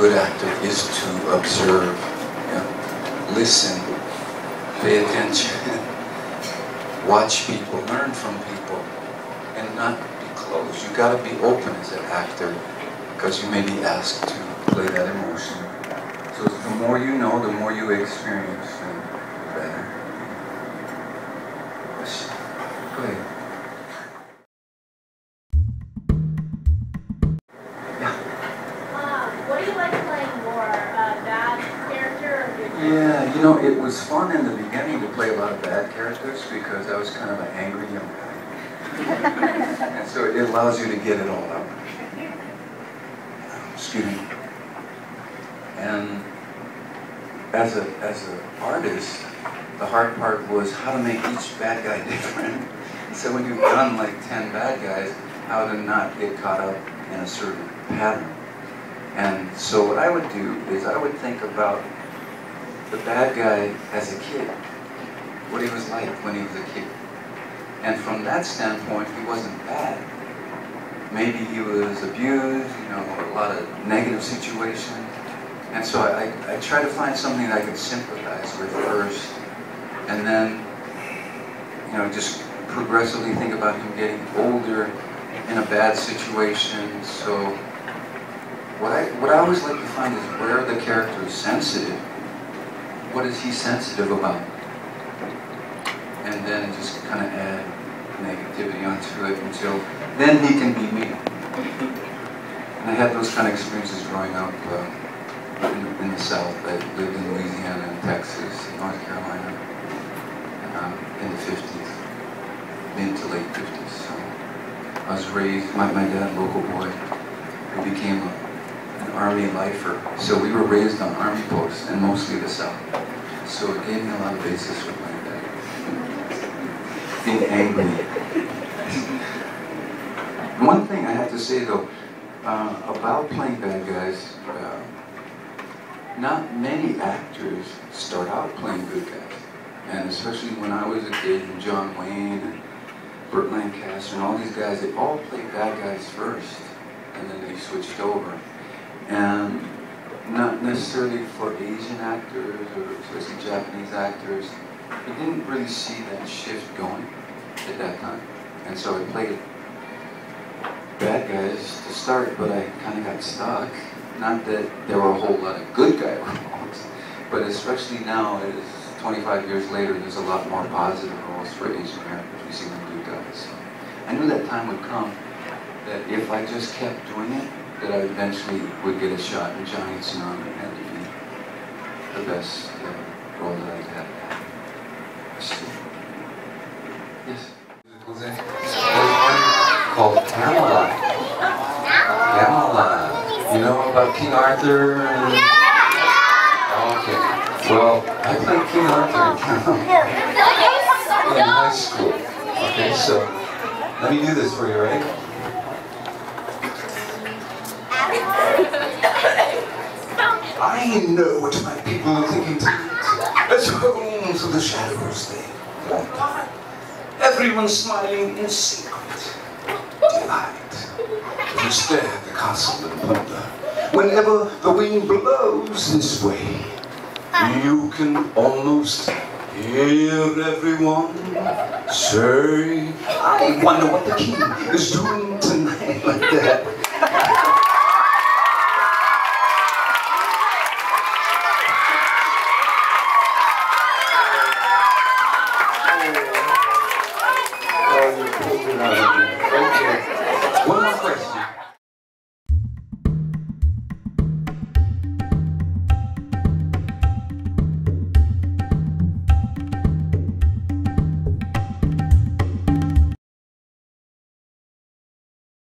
good actor is to observe, listen, pay attention, watch people, learn from people, and not be closed. You got to be open as an actor because you may be asked to play that emotion. So the more you know, the more you experience, the better. Go ahead. What do you like playing more, bad character or good character? Yeah, you know, it was fun in the beginning to play a lot of bad characters because I was kind of an angry young guy. And so it allows you to get it all out. Excuse me. And as an artist, the hard part was how to make each bad guy different. So when you've done like 10 bad guys, how to not get caught up in a certain pattern. And so what I would do is I would think about the bad guy as a kid, what he was like when he was a kid. And from that standpoint, he wasn't bad. Maybe he was abused, a lot of negative situations. And so I try to find something that I could sympathize with first, and then, just progressively think about him getting older in a bad situation. So what I always like to find is where the character is sensitive. What is he sensitive about? And then just kind of add negativity onto it until then he can be me. And I had those kind of experiences growing up in the South. I lived in Louisiana and Texas, North Carolina, in the 50s, mid to late 50s. So I was raised, my dad, local boy, who became an Army lifer. So we were raised on Army posts, and mostly the South. So it gave me a lot of basis for playing that. Being angry. One thing I have to say though, about playing bad guys, not many actors start out playing good guys. And especially when I was a kid, and John Wayne and Burt Lancaster and all these guys, they all played bad guys first, and then they switched over. And not necessarily for Asian actors or especially Japanese actors, we didn't really see that shift going at that time. And so I played bad guys to start, but I kind of got stuck. Not that there were a whole lot of good guy roles, but especially now, as 25 years later, there's a lot more positive roles for Asian Americans. We see them good guys. So I knew that time would come that if I just kept doing it, that I eventually would get a shot, and Johnny Tsunami had to be the best role that I had. Yes? There's one called Camelot. Camelot. You know about King Arthur? And... Okay. Well, I played King Arthur in high school. Okay, so let me do this for you, right? I know what my people are thinking tonight. Let's go to the shadows there. Everyone's smiling in secret delight. You stare at the castle and wonder. Whenever the wind blows this way, you can almost hear everyone say, I wonder what the king is doing tonight, like that.